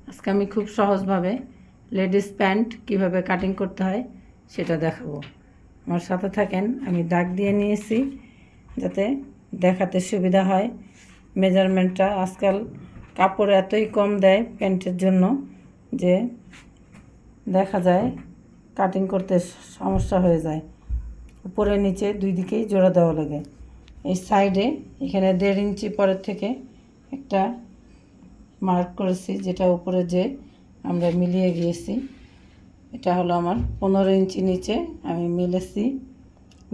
আজকে আমি খুব সহজভাবে লেডিস প্যান্ট কিভাবে কাটিং করতে হয় সেটা দেখাবো। আমার সাথে থাকেন। আমি দাগ দিয়ে নিয়েছি যাতে দেখাতে সুবিধা হয়। মেজারমেন্টটা আজকাল কাপড় এতই কম দেয় প্যান্টের জন্য যে দেখা যায় কাটিং করতে সমস্যা হয়ে যায়। উপরে নিচে দুই দিকেই জোড়া দেওয়া লাগে। এই সাইডে এখানে 1.5 ইঞ্চি পরের থেকে একটা মার্ক করেছি, যেটা উপরে যে আমরা মিলিয়ে গিয়েছি। এটা হলো আমার 15 ইঞ্চি নিচে আমি মিলেছি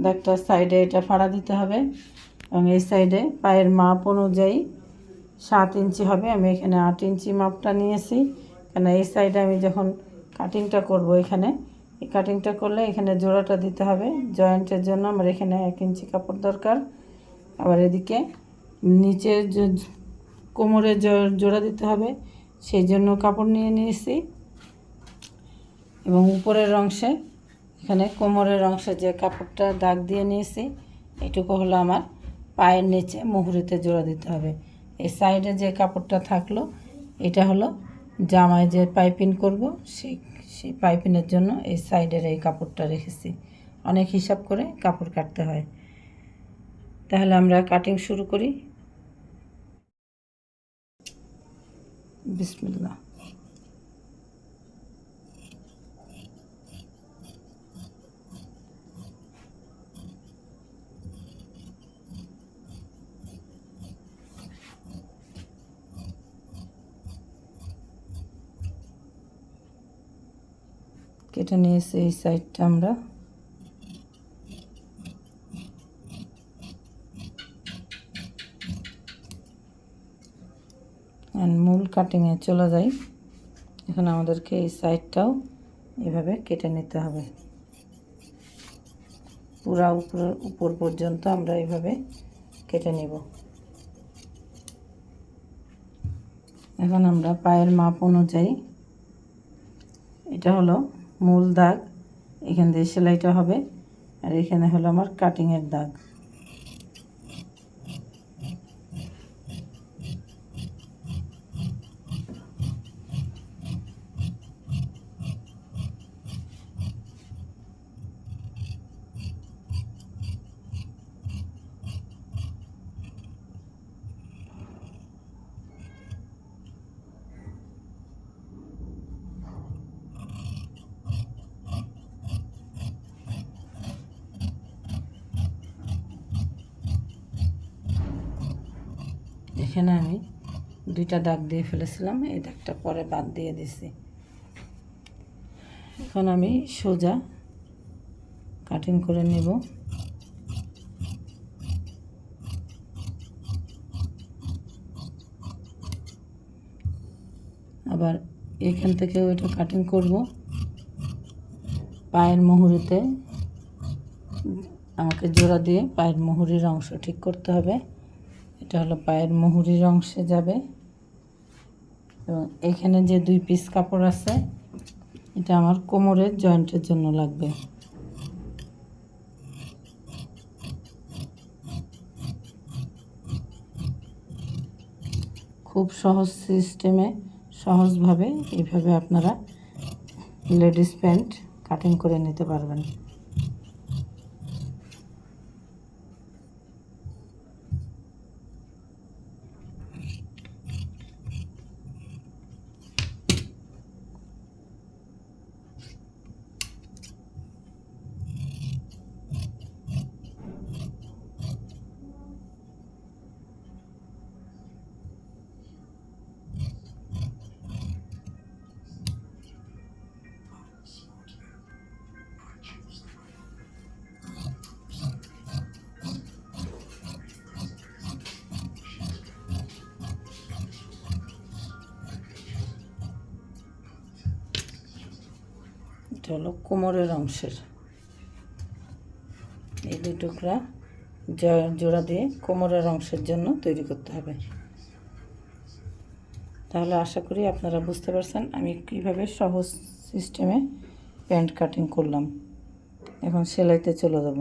দাগটা। সাইডে এটা ফাড়া দিতে হবে এবং এই সাইডে পায়ের মাপ অনুযায়ী 7 ইঞ্চি হবে। আমি এখানে 8 ইঞ্চি মাপটা নিয়েছি, কেন এই সাইডে আমি যখন কাটিংটা করব এখানে এই কাটিংটা করলে এখানে জোড়াটা দিতে হবে জয়েন্টের জন্য। আমার এখানে 1 ইঞ্চি কাপড় দরকার। আবার এদিকে নিচে কোমরে জোড়া দিতে হবে, সেই জন্য কাপড় নিয়ে নিয়েছি। এবং উপরের অংশে এখানে কোমরের অংশে যে কাপড়টা দাগ দিয়ে নিয়েছি এটুকু হলো আমার পায়ের নিচে মুহুরিতে জোড়া দিতে হবে। এই সাইডে যে কাপড়টা থাকলো এটা হলো জামায় যে পাইপিং করব সেই পাইপিংয়ের জন্য এই সাইডের এই কাপড়টা রেখেছি। অনেক হিসাব করে কাপড় কাটতে হয়। তাহলে আমরা কাটিং শুরু করি। বিসমিল্লাহ। কেটে নিয়েছি এই সাইডটা আমরা। মূল কাটিংয়ে চলে যাই। এখন আমাদেরকে এই সাইডটাও এভাবে কেটে নিতে হবে। পুরা উপর পর্যন্ত আমরা এইভাবে কেটে নিব। এখন আমরা পায়ের মাপ অনুযায়ী, এটা হলো মূল দাগ, এখান দিয়ে সেলাইটা হবে, আর এখানে হলো আমার কাটিংয়ের দাগ। এখানে আমি 2টা দাগ দিয়ে ফেলেছিলাম, এই দাগটা পরে বাদ দিয়ে দিছি। এখন আমি সোজা কাটিং করে নেব। আবার এখান থেকে ওইটা কাটিং করব। পায়ের মুহুরিতে আমাকে জোড়া দিয়ে পায়ের মুহুরির অংশ ঠিক করতে হবে। এটা হলো পায়ের মুহুরির অংশে যাবে এবং এখানে যে 2 পিস কাপড় আছে এটা আমার কোমরের জয়েন্টের জন্য লাগবে। খুব সহজ সিস্টেমে সহজভাবে এইভাবে আপনারা লেডিস প্যান্ট কাটিং করে নিতে পারবেন। এটা হলো কোমরের অংশের এই 2 টুকরা জোড়া দিয়ে কোমরের অংশের জন্য তৈরি করতে হবে। তাহলে আশা করি আপনারা বুঝতে পারছেন আমি কিভাবে সহজ সিস্টেমে প্যান্ট কাটিং করলাম। এখন সেলাইতে চলে যাব।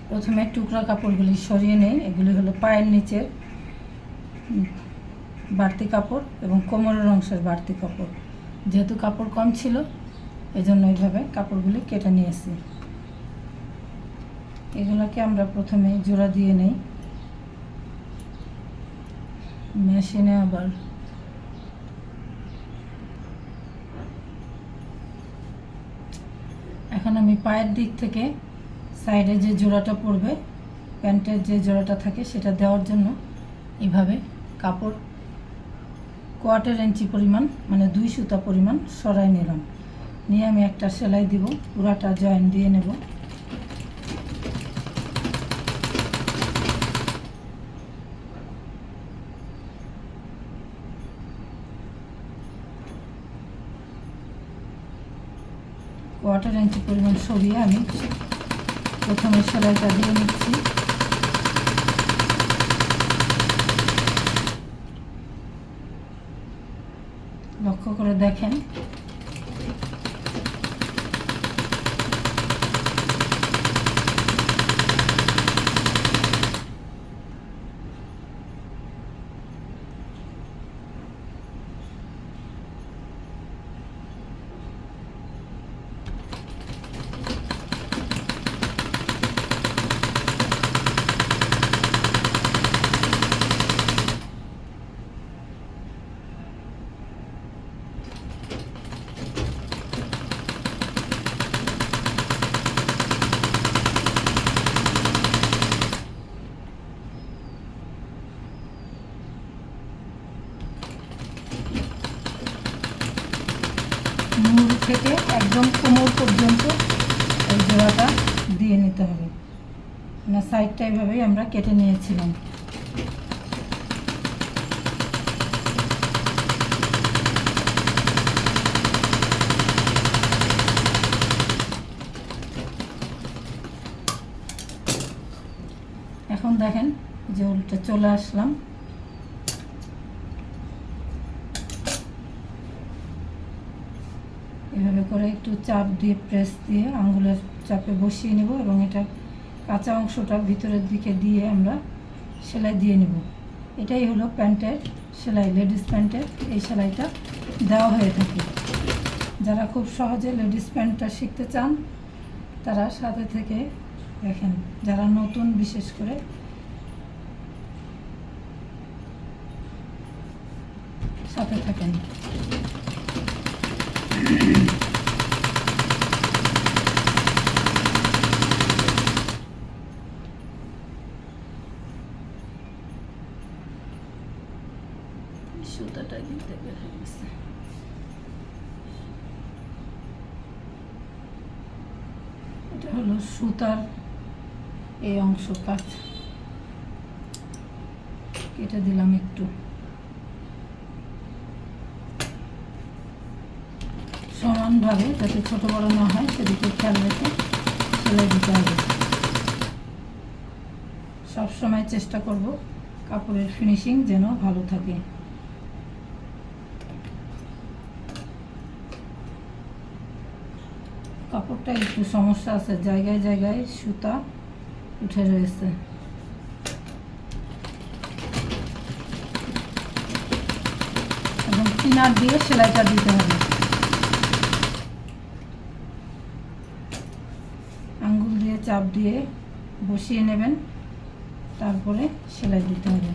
প্রথমে টুকরা কাপড়গুলি সরিয়ে নেই। এগুলি হলো পায়ের নিচের বাড়তি কাপড় এবং কোমরের অংশের বাড়তি কাপড়। যেহেতু কাপড় কম ছিল এজন্য এইভাবে কাপড়গুলি কেটে নিয়েছি। এগুলোকে আমরা প্রথমে জোড়া দিয়ে নেই, মেশিনে আবার এখন আমি পায়ের দিক থেকে সাইডে যে জোড়াটা পড়বে, প্যান্টের যে জোড়াটা থাকে সেটা দেওয়ার জন্য এইভাবে কাপড় 1/4 ইঞ্চি পরিমাণ মানে 2 সুতা পরিমাণ সরাই নিলাম। নিয়ে আমি একটা সেলাই দিব, পুরাটা জয়েন দিয়ে নেব। কোয়ার্টার ইঞ্চি পরিমাণ সরিয়ে আমি প্রথমে সেলাইটা দিয়ে নিচ্ছি। লক্ষ্য করে দেখেন মুড় থেকে একদম কোমর পর্যন্ত এই জোড়াটা দিয়ে নিতে হবে। না সাইডটা এইভাবেই আমরা কেটে নিয়েছিলাম। এখন দেখেন যে উল্টে চলে আসলাম। এভাবে করে একটু চাপ দিয়ে প্রেস দিয়ে আঙ্গুলের চাপে বসিয়ে নেব এবং এটা কাঁচা অংশটা ভিতরের দিকে দিয়ে আমরা সেলাই দিয়ে নেব। এটাই হলো প্যান্টের সেলাই, লেডিস প্যান্টের এই সেলাইটা দেওয়া হয়ে থাকে। যারা খুব সহজে লেডিস প্যান্টটা শিখতে চান তারা সাথে থেকে দেখেন, যারা নতুন বিশেষ করে সাথে থাকেন। সুতাটা দিতে বের হয়ে গেছে। এটা হলো সুতার এই অংশ কাট কেটে দিলাম একটু। সমানভাবে যাতে ছোট বড় না হয় সেদিকে খেয়াল রেখে সেলাই দিতে হবে। সবসময় চেষ্টা করব কাপড়ের ফিনিশিং যেন ভালো থাকে। কাপড়টা একটু সমস্যা আছে, জায়গায় জায়গায় সুতা উঠে রয়েছে। এবং কিনার দিয়ে সেলাইটা দিতে হবে। আঙ্গুল দিয়ে চাপ দিয়ে বসিয়ে নেবেন, তারপরে সেলাই দিতে হবে।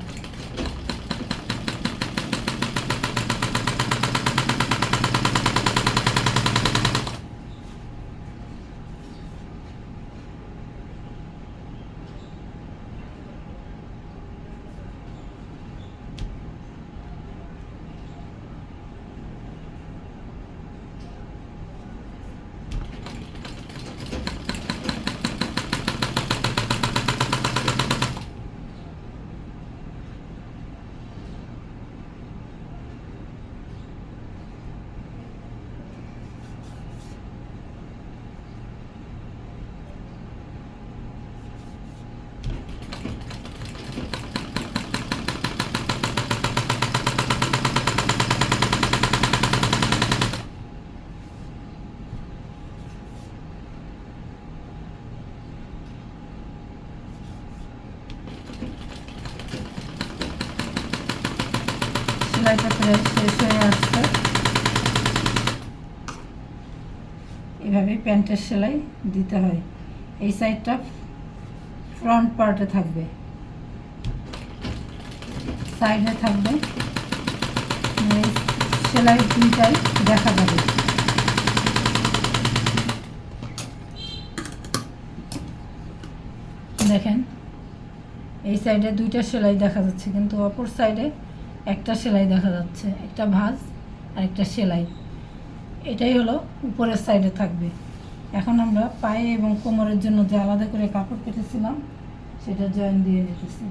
সেলাইটা প্রায় শেষ হয়ে আসছে। এভাবে প্যান্টের সেলাই দিতে হয়। এই সাইডটা ফ্রন্ট পার্টে থাকবে, সাইডে থাকবে, সেলাই দুইটাই দেখা যাবে। দেখেন এই সাইডে দুইটা সেলাই দেখা যাচ্ছে, কিন্তু অপর সাইডে একটা সেলাই দেখা যাচ্ছে, একটা ভাঁজ আর একটা সেলাই। এটাই হলো উপরের সাইডে থাকবে। এখন আমরা পায়ে এবং কোমরের জন্য যে আলাদা করে কাপড় কেটেছিলাম সেটা জয়েন দিয়ে নিতেছি।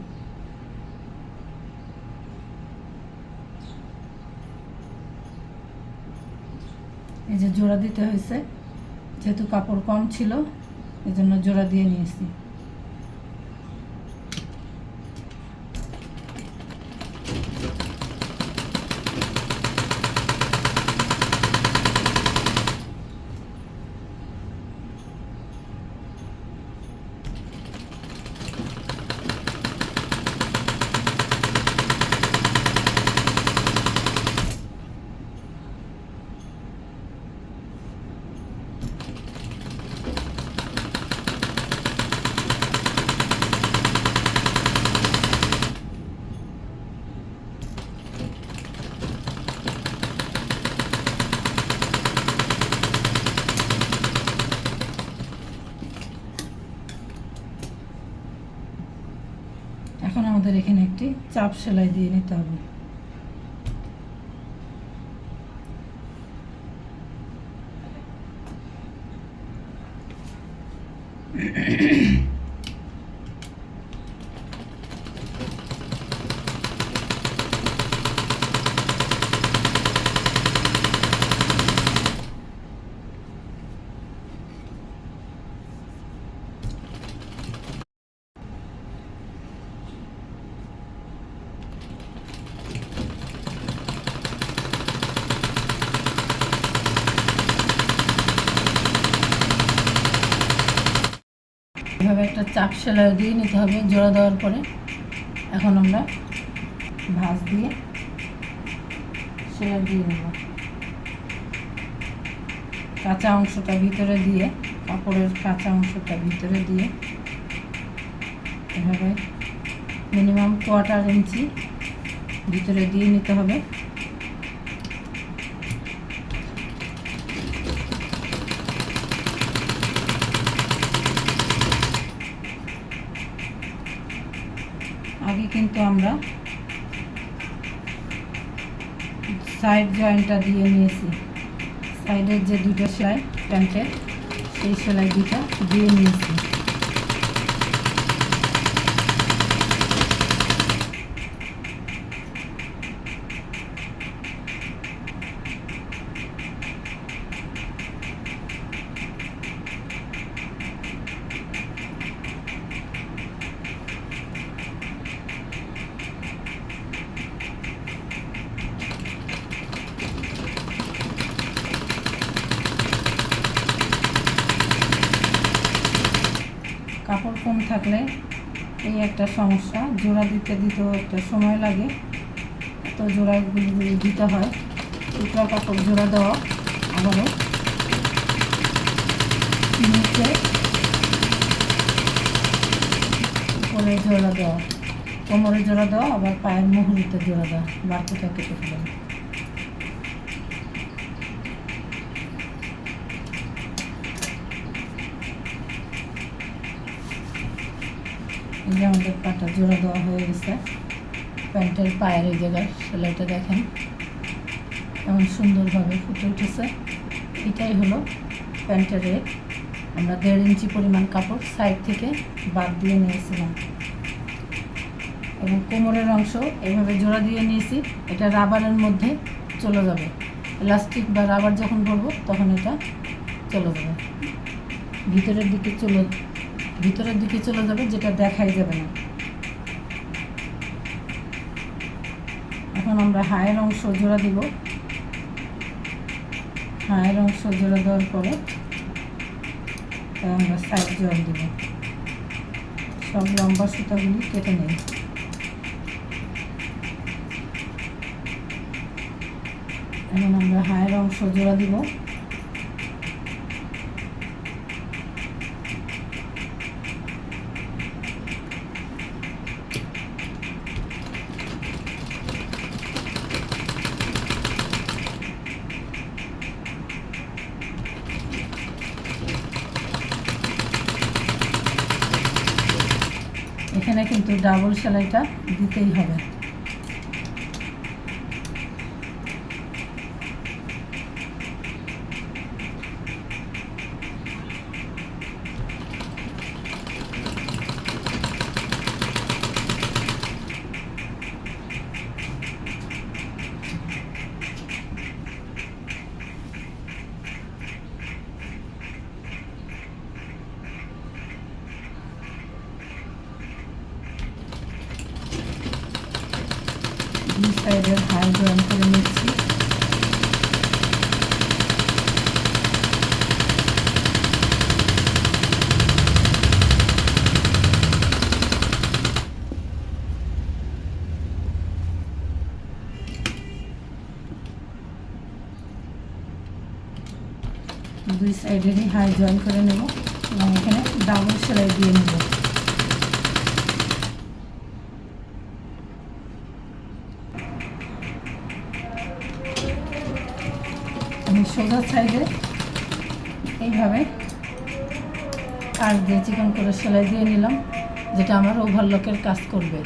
এই যে জোড়া দিতে হয়েছে, যেহেতু কাপড় কম ছিল এই জন্য জোড়া দিয়ে নিয়েছি। এখন আমাদের এখানে একটি চাপ সেলাই দিয়ে নিতে হবে। এভাবে একটা চাপ সেলাই দিয়ে নিতে হবে জোড়া দেওয়ার পরে। এখন আমরা ভাঁজ দিয়ে সেলাই দিয়ে নেব। কাঁচা অংশটা ভিতরে দিয়ে, কাপড়ের কাঁচা অংশটা ভিতরে দিয়ে এভাবে মিনিমাম 1/4 ইঞ্চি ভিতরে দিয়ে নিতে হবে। আগে কিন্তু আমরা সাইড জয়েন্টটা দিয়ে নিয়েছি, সাইডের যে দুটো সেলাই প্যান্টের সেই সেলাই দুটা দিয়ে নিয়েছি। কাপড় কম থাকলে এই একটা সমস্যা, জোড়া দিতেও একটা সময় লাগে, তো জোড়াগুলি দিতে হয়। টুকরা কাপড় জোড়া দেওয়া, আবারও নিচে উপরে জোড়া দেওয়া, কোমরে জোড়া দেওয়া, আবার পায়ের মুহুরিতে জোড়া দেওয়া, বাড়তিটা কেটে ফেলেন। এই যে আমাদের পাটা জোড়া দেওয়া হয়ে গেছে। প্যান্টের পায়ের এই জায়গায় সেলাইটা দেখেন কেমন সুন্দরভাবে ফুটে উঠেছে। এটাই হলো প্যান্টের রেট। আমরা 1.5 ইঞ্চি পরিমাণ কাপড় সাইড থেকে বাদ দিয়ে নিয়েছিলাম, এবং কোমরের অংশ এইভাবে জোড়া দিয়ে নিয়েছি। এটা রাবারের মধ্যে চলে যাবে, ইলাস্টিক বা রাবার যখন পরবো তখন এটা চলে যাবে, ভিতরের দিকে চলে যাবে, যেটা দেখাই যাবে না। এখন আমরা হায়ের অংশ জোড়া দিব। হায়ের অংশ জোড়া দেওয়ার পরে আমরা সাইড জয়েন দিব। সব লম্বা সুতাগুলি কেটে নেই। এখন আমরা হায়ের অংশ জোড়া দিব। এখানে কিন্তু ডাবল সেলাইটা দিতেই হবে। দুই সাইডের হাই জয়েন করে নিচ্ছি। দুই সাইডেরই হাই জয়েন করে নেব এবং এখানে ডাবল সেলাই দিয়ে নেব। আমি সোজা সাইডে এইভাবে কাজ দিয়ে চিকন করে সেলাই দিয়ে নিলাম, যেটা আমার ওভারলকের কাজ করবে।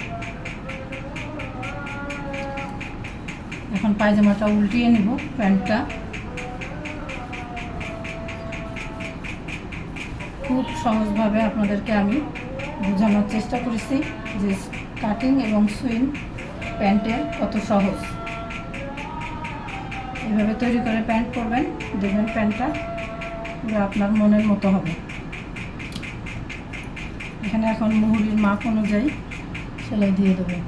এখন পায়জামাটা উল্টিয়ে নিব। প্যান্টটা খুব সহজভাবে আপনাদেরকে আমি বোঝানোর চেষ্টা করেছি যে কাটিং এবং সুইং প্যান্টের কত সহজ। এভাবে তৈরি করে প্যান্ট করবেন, দেখবেন প্যান্টটা পুরো আপনার মনের মতো হবে। এখানে এখন মুহুরির মাপ অনুযায়ী সেলাই দিয়ে দেবেন।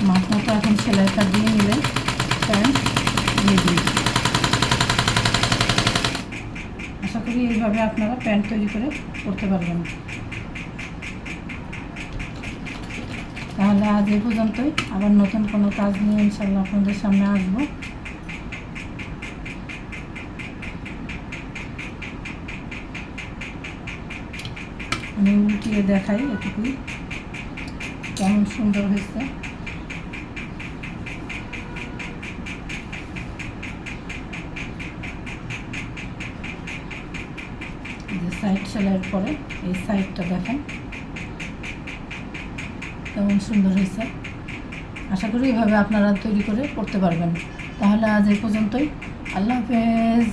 মাপ মতো এখন সেলাইটা দিয়ে নিলে প্যান্ট রেডি। আশা করি এইভাবে আপনারা প্যান্ট তৈরি করে করতে পারবেন। তাহলে আজ এই পর্যন্তই। আবার নতুন কোনো কাজ নিয়ে ইনশাল্লাহ আপনাদের সামনে আসবো। আমি উল্টিয়ে দেখাই এটুকুই কেমন সুন্দর হয়েছে। যে সাইড সেলাইয়ের পরে এই সাইডটা দেখেন কেমন সুন্দর হয়েছে। আশা করি এভাবে আপনারা তৈরি করে করতে পারবেন। তাহলে আজ এই পর্যন্তই। আল্লাহ হাফেজ।